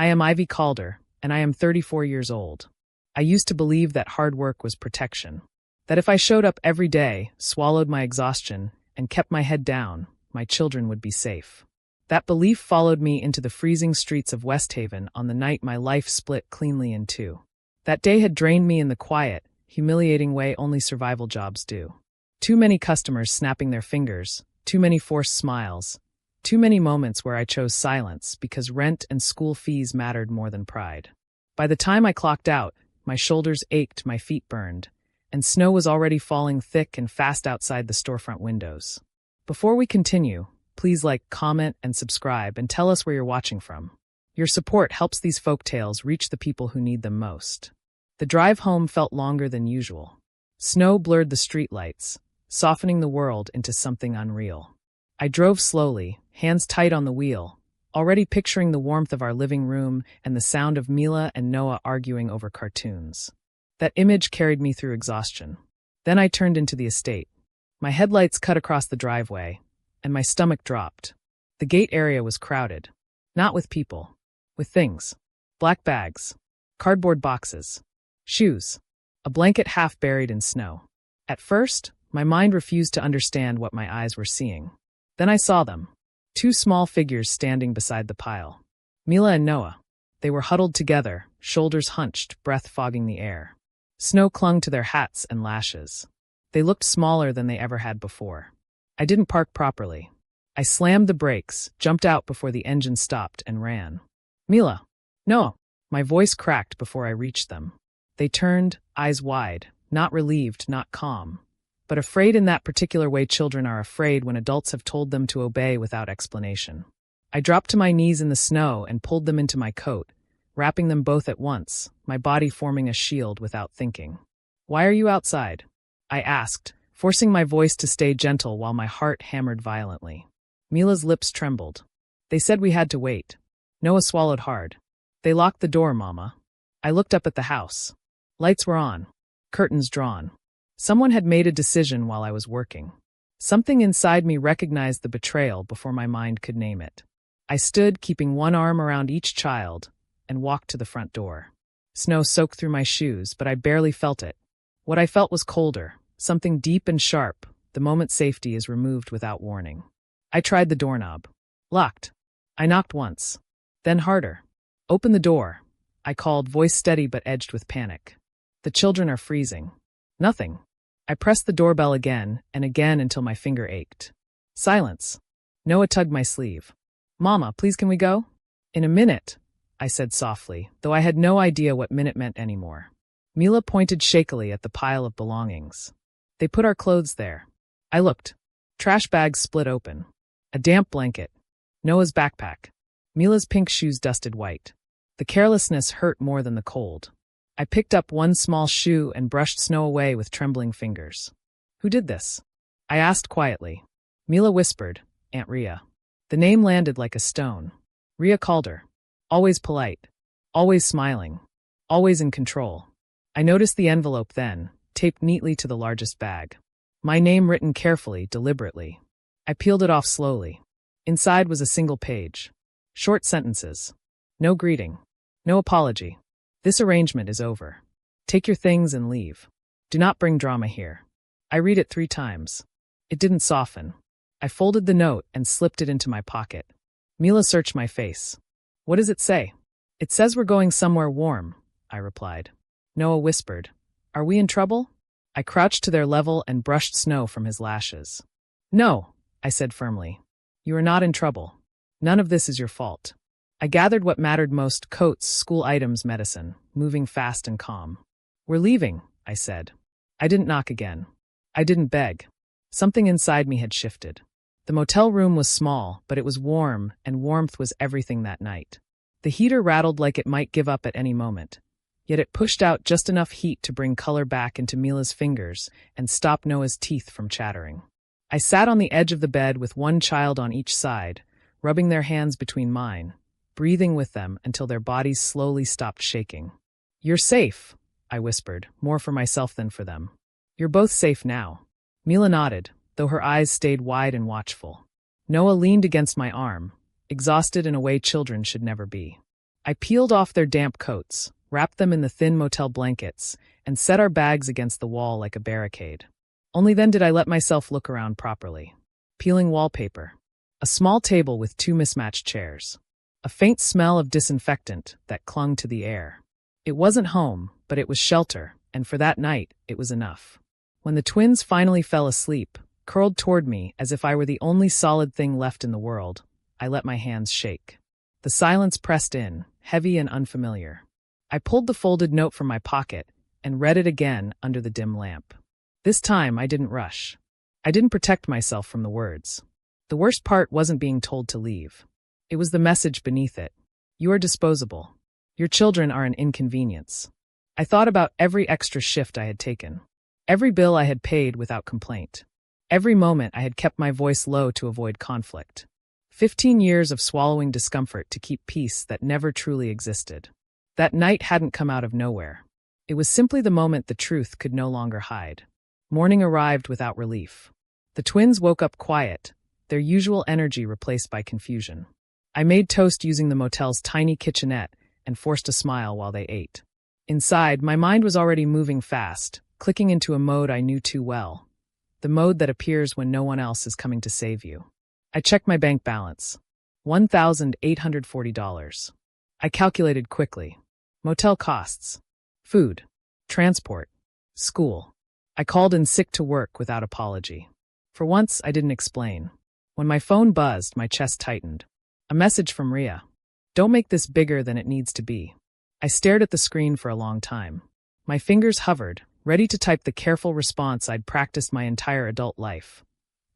I am Ivy Calder, and I am 34 years old. I used to believe that hard work was protection. That if I showed up every day, swallowed my exhaustion, and kept my head down, my children would be safe. That belief followed me into the freezing streets of West Haven on the night my life split cleanly in two. That day had drained me in the quiet, humiliating way only survival jobs do. Too many customers snapping their fingers, too many forced smiles, too many moments where I chose silence because rent and school fees mattered more than pride. By the time I clocked out, my shoulders ached, my feet burned, and snow was already falling thick and fast outside the storefront windows. Before we continue, please like, comment, and subscribe, and tell us where you're watching from. Your support helps these folk tales reach the people who need them most. The drive home felt longer than usual. Snow blurred the streetlights, softening the world into something unreal. I drove slowly, hands tight on the wheel, already picturing the warmth of our living room and the sound of Mila and Noah arguing over cartoons. That image carried me through exhaustion. Then I turned into the estate. My headlights cut across the driveway, and my stomach dropped. The gate area was crowded. Not with people. With things. Black bags. Cardboard boxes. Shoes. A blanket half buried in snow. At first, my mind refused to understand what my eyes were seeing. Then I saw them. Two small figures standing beside the pile. Mila and Noah. They were huddled together, shoulders hunched, breath fogging the air. Snow clung to their hats and lashes. They looked smaller than they ever had before. I didn't park properly. I slammed the brakes, jumped out before the engine stopped, and ran. Mila. Noah. My voice cracked before I reached them. They turned, eyes wide, not relieved, not calm, but afraid in that particular way children are afraid when adults have told them to obey without explanation. I dropped to my knees in the snow and pulled them into my coat, wrapping them both at once, my body forming a shield without thinking. Why are you outside? I asked, forcing my voice to stay gentle while my heart hammered violently. Mila's lips trembled. They said we had to wait. Noah swallowed hard. They locked the door, Mama. I looked up at the house. Lights were on. Curtains drawn. Someone had made a decision while I was working. Something inside me recognized the betrayal before my mind could name it. I stood, keeping one arm around each child, and walked to the front door. Snow soaked through my shoes, but I barely felt it. What I felt was colder, something deep and sharp, the moment safety is removed without warning. I tried the doorknob. Locked. I knocked once. Then harder. Open the door. I called, voice steady but edged with panic. The children are freezing. Nothing. I pressed the doorbell again and again until my finger ached. Silence. Noah tugged my sleeve. Mama, please can we go? In a minute, I said softly, though I had no idea what minute meant anymore. Mila pointed shakily at the pile of belongings. They put our clothes there. I looked. Trash bags split open. A damp blanket. Noah's backpack. Mila's pink shoes dusted white. The carelessness hurt more than the cold. I picked up one small shoe and brushed snow away with trembling fingers. Who did this? I asked quietly. Mila whispered, Aunt Rhea. The name landed like a stone. Rhea Calder. Always polite. Always smiling. Always in control. I noticed the envelope then, taped neatly to the largest bag. My name written carefully, deliberately. I peeled it off slowly. Inside was a single page. Short sentences. No greeting. No apology. This arrangement is over. Take your things and leave. Do not bring drama here. I read it 3 times. It didn't soften. I folded the note and slipped it into my pocket. Mila searched my face. What does it say? It says we're going somewhere warm, I replied. Noah whispered. Are we in trouble? I crouched to their level and brushed snow from his lashes. No, I said firmly. You are not in trouble. None of this is your fault. I gathered what mattered most: coats, school items, medicine, moving fast and calm. We're leaving, I said. I didn't knock again. I didn't beg. Something inside me had shifted. The motel room was small, but it was warm, and warmth was everything that night. The heater rattled like it might give up at any moment, yet it pushed out just enough heat to bring color back into Mila's fingers and stop Noah's teeth from chattering. I sat on the edge of the bed with one child on each side, rubbing their hands between mine, breathing with them until their bodies slowly stopped shaking. You're safe, I whispered, more for myself than for them. You're both safe now. Mila nodded, though her eyes stayed wide and watchful. Noah leaned against my arm, exhausted in a way children should never be. I peeled off their damp coats, wrapped them in the thin motel blankets, and set our bags against the wall like a barricade. Only then did I let myself look around properly. Peeling wallpaper. A small table with 2 mismatched chairs. A faint smell of disinfectant that clung to the air. It wasn't home, but it was shelter, and for that night, it was enough. When the twins finally fell asleep, curled toward me as if I were the only solid thing left in the world, I let my hands shake. The silence pressed in, heavy and unfamiliar. I pulled the folded note from my pocket and read it again under the dim lamp. This time I didn't rush. I didn't protect myself from the words. The worst part wasn't being told to leave. It was the message beneath it. You are disposable. Your children are an inconvenience. I thought about every extra shift I had taken. Every bill I had paid without complaint. Every moment I had kept my voice low to avoid conflict. 15 years of swallowing discomfort to keep peace that never truly existed. That night hadn't come out of nowhere. It was simply the moment the truth could no longer hide. Morning arrived without relief. The twins woke up quiet, their usual energy replaced by confusion. I made toast using the motel's tiny kitchenette and forced a smile while they ate. Inside, my mind was already moving fast, clicking into a mode I knew too well. The mode that appears when no one else is coming to save you. I checked my bank balance. $1,840. I calculated quickly. Motel costs. Food. Transport. School. I called in sick to work without apology. For once, I didn't explain. When my phone buzzed, my chest tightened. A message from Ria. Don't make this bigger than it needs to be. I stared at the screen for a long time. My fingers hovered, ready to type the careful response I'd practiced my entire adult life.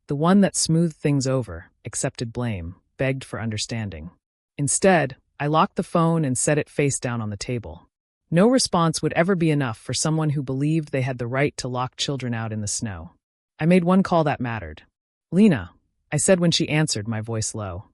The one that smoothed things over, accepted blame, begged for understanding. Instead, I locked the phone and set it face down on the table. No response would ever be enough for someone who believed they had the right to lock children out in the snow. I made one call that mattered. Lena, I said when she answered, my voice low.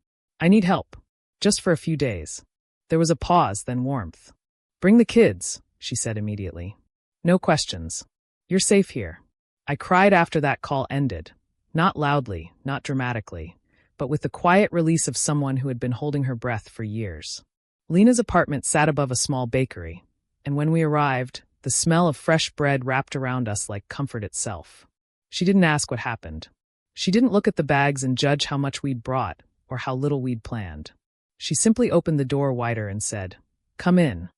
I need help. Just for a few days. There was a pause, then warmth. Bring the kids, she said immediately. No questions. You're safe here. I cried after that call ended. Not loudly, not dramatically, but with the quiet release of someone who had been holding her breath for years. Lena's apartment sat above a small bakery, and when we arrived, the smell of fresh bread wrapped around us like comfort itself. She didn't ask what happened. She didn't look at the bags and judge how much we'd brought or how little we'd planned. She simply opened the door wider and said, "Come in."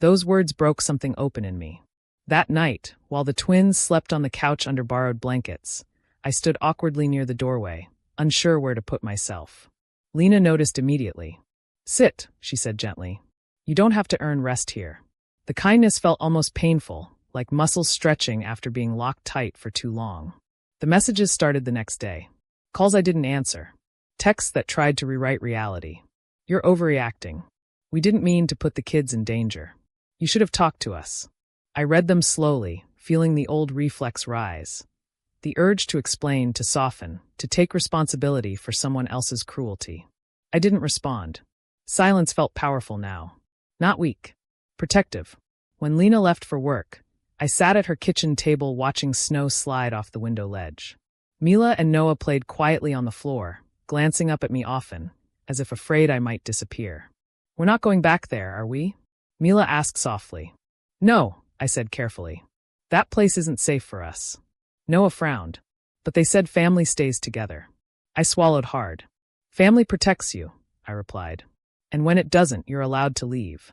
Those words broke something open in me. That night, while the twins slept on the couch under borrowed blankets, I stood awkwardly near the doorway, unsure where to put myself. Lena noticed immediately. "Sit," she said gently. "You don't have to earn rest here." The kindness felt almost painful, like muscles stretching after being locked tight for too long. The messages started the next day. Calls I didn't answer. Texts that tried to rewrite reality. "You're overreacting. We didn't mean to put the kids in danger. You should have talked to us." I read them slowly, feeling the old reflex rise. The urge to explain, to soften, to take responsibility for someone else's cruelty. I didn't respond. Silence felt powerful now. Not weak. Protective. When Lena left for work, I sat at her kitchen table watching snow slide off the window ledge. Mila and Noah played quietly on the floor, glancing up at me often, as if afraid I might disappear. "We're not going back there, are we?" Mila asked softly. "No," I said carefully. "That place isn't safe for us." Noah frowned. "But they said family stays together." I swallowed hard. "Family protects you," I replied. "And when it doesn't, you're allowed to leave."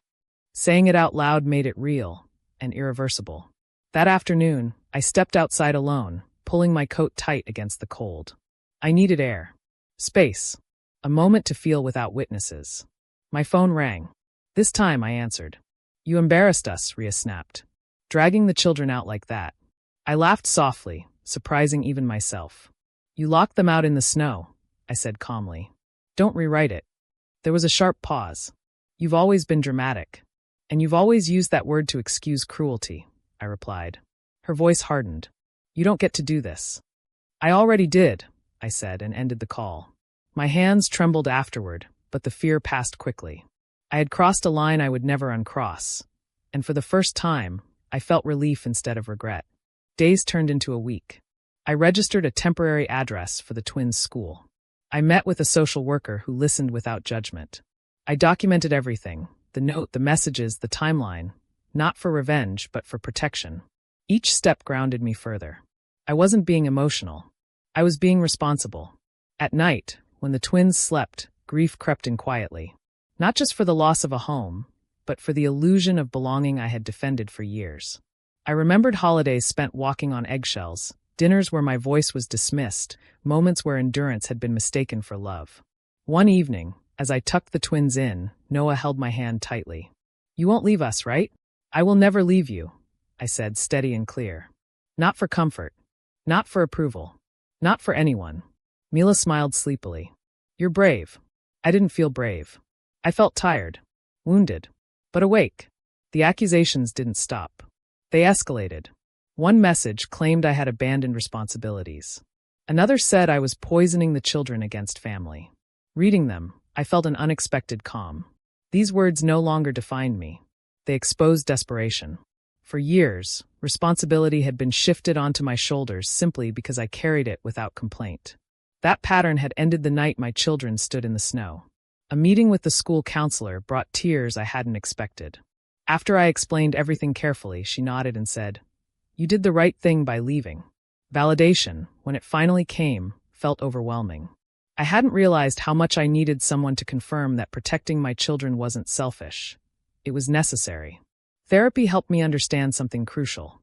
Saying it out loud made it real and irreversible. That afternoon, I stepped outside alone, pulling my coat tight against the cold. I needed air. Space. A moment to feel without witnesses. My phone rang. This time I answered. "You embarrassed us," Ria snapped. "Dragging the children out like that." I laughed softly, surprising even myself. "You locked them out in the snow," I said calmly. "Don't rewrite it." There was a sharp pause. "You've always been dramatic. And you've always used that word to excuse cruelty," I replied. Her voice hardened. "You don't get to do this." "I already did," I said and ended the call. My hands trembled afterward, but the fear passed quickly. I had crossed a line I would never uncross, and for the first time, I felt relief instead of regret. Days turned into a week. I registered a temporary address for the twins' school. I met with a social worker who listened without judgment. I documented everything, the note, the messages, the timeline. Not for revenge, but for protection. Each step grounded me further. I wasn't being emotional. I was being responsible. At night, when the twins slept, grief crept in quietly. Not just for the loss of a home, but for the illusion of belonging I had defended for years. I remembered holidays spent walking on eggshells, dinners where my voice was dismissed, moments where endurance had been mistaken for love. One evening, as I tucked the twins in, Noah held my hand tightly. "You won't leave us, right?" "I will never leave you," I said, steady and clear. "Not for comfort. Not for approval. Not for anyone." Mila smiled sleepily. "You're brave." I didn't feel brave. I felt tired, wounded, but awake. The accusations didn't stop. They escalated. One message claimed I had abandoned responsibilities. Another said I was poisoning the children against family. Reading them, I felt an unexpected calm. These words no longer defined me. They exposed desperation. For years, responsibility had been shifted onto my shoulders simply because I carried it without complaint. That pattern had ended the night my children stood in the snow. A meeting with the school counselor brought tears I hadn't expected. After I explained everything carefully, she nodded and said, "You did the right thing by leaving." Validation, when it finally came, felt overwhelming. I hadn't realized how much I needed someone to confirm that protecting my children wasn't selfish. It was necessary. Therapy helped me understand something crucial.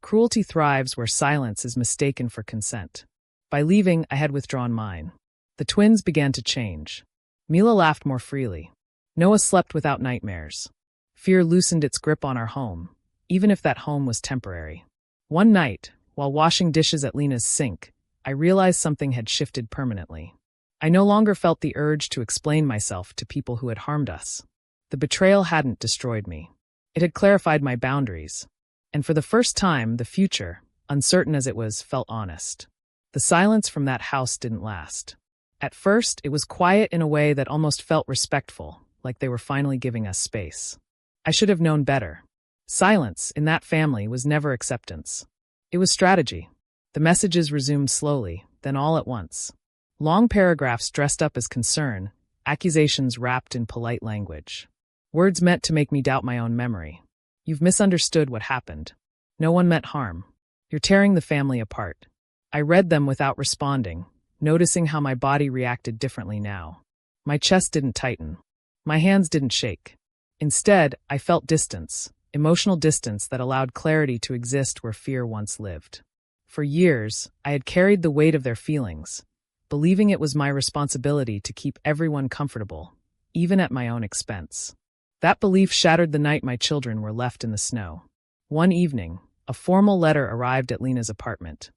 Cruelty thrives where silence is mistaken for consent. By leaving, I had withdrawn mine. The twins began to change. Mila laughed more freely. Noah slept without nightmares. Fear loosened its grip on our home, even if that home was temporary. One night, while washing dishes at Lena's sink, I realized something had shifted permanently. I no longer felt the urge to explain myself to people who had harmed us. The betrayal hadn't destroyed me. It had clarified my boundaries. And for the first time, the future, uncertain as it was, felt honest. The silence from that house didn't last. At first, it was quiet in a way that almost felt respectful, like they were finally giving us space. I should have known better. Silence, in that family, was never acceptance. It was strategy. The messages resumed slowly, then all at once. Long paragraphs dressed up as concern, accusations wrapped in polite language. Words meant to make me doubt my own memory. "You've misunderstood what happened. No one meant harm. You're tearing the family apart." I read them without responding, noticing how my body reacted differently now. My chest didn't tighten. My hands didn't shake. Instead, I felt distance, emotional distance that allowed clarity to exist where fear once lived. For years, I had carried the weight of their feelings, believing it was my responsibility to keep everyone comfortable, even at my own expense. That belief shattered the night my children were left in the snow. One evening, a formal letter arrived at Lena's apartment.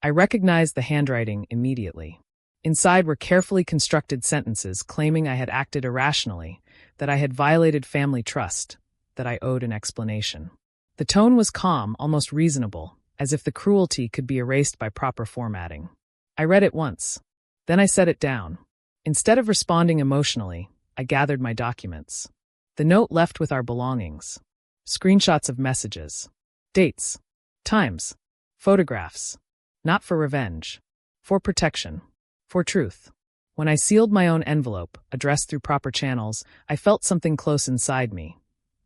I recognized the handwriting immediately. Inside were carefully constructed sentences claiming I had acted irrationally, that I had violated family trust, that I owed an explanation. The tone was calm, almost reasonable, as if the cruelty could be erased by proper formatting. I read it once. Then I set it down. Instead of responding emotionally, I gathered my documents. The note left with our belongings. Screenshots of messages. Dates. Times. Photographs. Not for revenge. For protection. For truth. When I sealed my own envelope, addressed through proper channels, I felt something close inside me.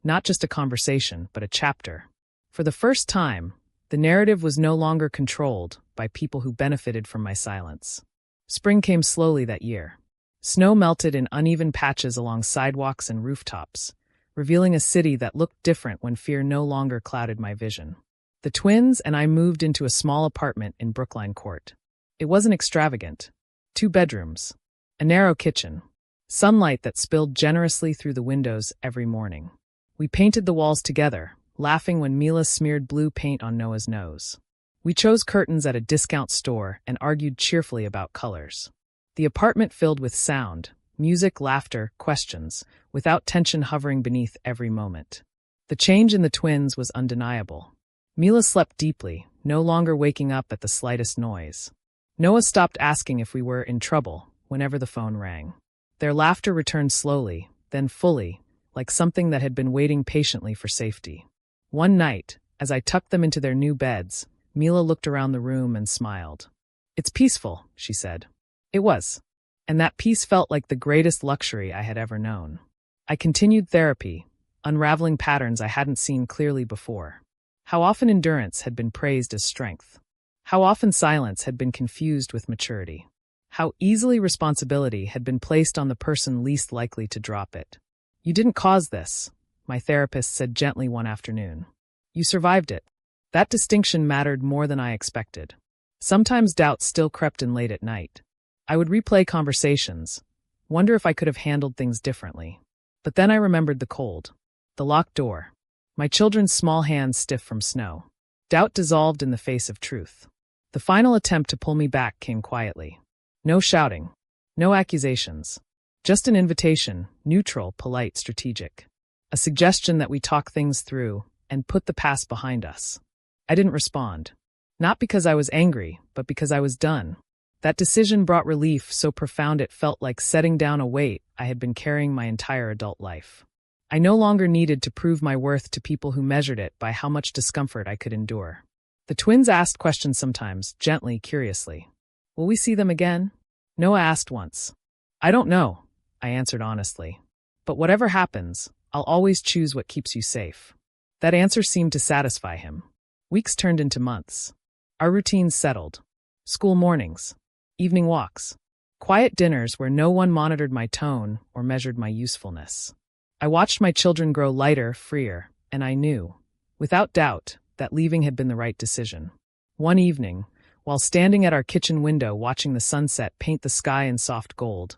Not just a conversation, but a chapter. For the first time, the narrative was no longer controlled by people who benefited from my silence. Spring came slowly that year. Snow melted in uneven patches along sidewalks and rooftops, revealing a city that looked different when fear no longer clouded my vision. The twins and I moved into a small apartment in Brookline Court. It wasn't extravagant. 2 bedrooms. A narrow kitchen. Sunlight that spilled generously through the windows every morning. We painted the walls together, laughing when Mila smeared blue paint on Noah's nose. We chose curtains at a discount store and argued cheerfully about colors. The apartment filled with sound, music, laughter, questions, without tension hovering beneath every moment. The change in the twins was undeniable. Mila slept deeply, no longer waking up at the slightest noise. Noah stopped asking if we were in trouble whenever the phone rang. Their laughter returned slowly, then fully, like something that had been waiting patiently for safety. One night, as I tucked them into their new beds, Mila looked around the room and smiled. "It's peaceful," she said. It was. And that peace felt like the greatest luxury I had ever known. I continued therapy, unraveling patterns I hadn't seen clearly before. How often endurance had been praised as strength. How often silence had been confused with maturity. How easily responsibility had been placed on the person least likely to drop it. "You didn't cause this," my therapist said gently one afternoon. "You survived it." That distinction mattered more than I expected. Sometimes doubt still crept in late at night. I would replay conversations, wonder if I could have handled things differently. But then I remembered the cold, the locked door, my children's small hands stiff from snow. Doubt dissolved in the face of truth. The final attempt to pull me back came quietly. No shouting, no accusations. Just an invitation, neutral, polite, strategic. A suggestion that we talk things through and put the past behind us. I didn't respond. Not because I was angry, but because I was done. That decision brought relief so profound it felt like setting down a weight I had been carrying my entire adult life. I no longer needed to prove my worth to people who measured it by how much discomfort I could endure. The twins asked questions sometimes, gently, curiously. "Will we see them again?" Noah asked once. "I don't know," I answered honestly. "But whatever happens, I'll always choose what keeps you safe." That answer seemed to satisfy him. Weeks turned into months. Our routines settled. School mornings, evening walks, quiet dinners where no one monitored my tone or measured my usefulness. I watched my children grow lighter, freer, and I knew, without doubt, that leaving had been the right decision. One evening, while standing at our kitchen window watching the sunset paint the sky in soft gold,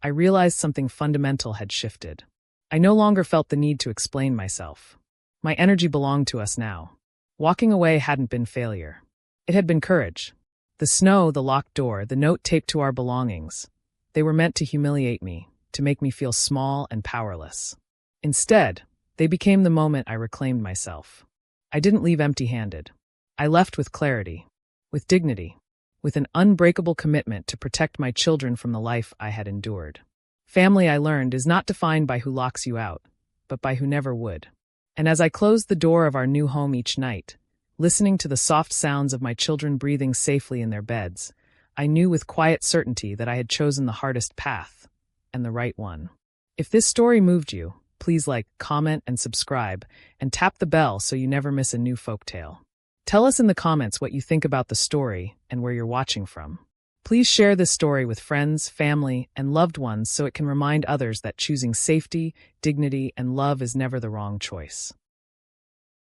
I realized something fundamental had shifted. I no longer felt the need to explain myself. My energy belonged to us now. Walking away hadn't been failure. It had been courage. The snow, the locked door, the note taped to our belongings. They were meant to humiliate me, to make me feel small and powerless. Instead, they became the moment I reclaimed myself. I didn't leave empty-handed. I left with clarity, with dignity, with an unbreakable commitment to protect my children from the life I had endured. Family, I learned, is not defined by who locks you out, but by who never would. And as I closed the door of our new home each night, listening to the soft sounds of my children breathing safely in their beds, I knew with quiet certainty that I had chosen the hardest path, and the right one. If this story moved you, please like, comment, and subscribe, and tap the bell so you never miss a new folktale. Tell us in the comments what you think about the story and where you're watching from. Please share this story with friends, family, and loved ones so it can remind others that choosing safety, dignity, and love is never the wrong choice.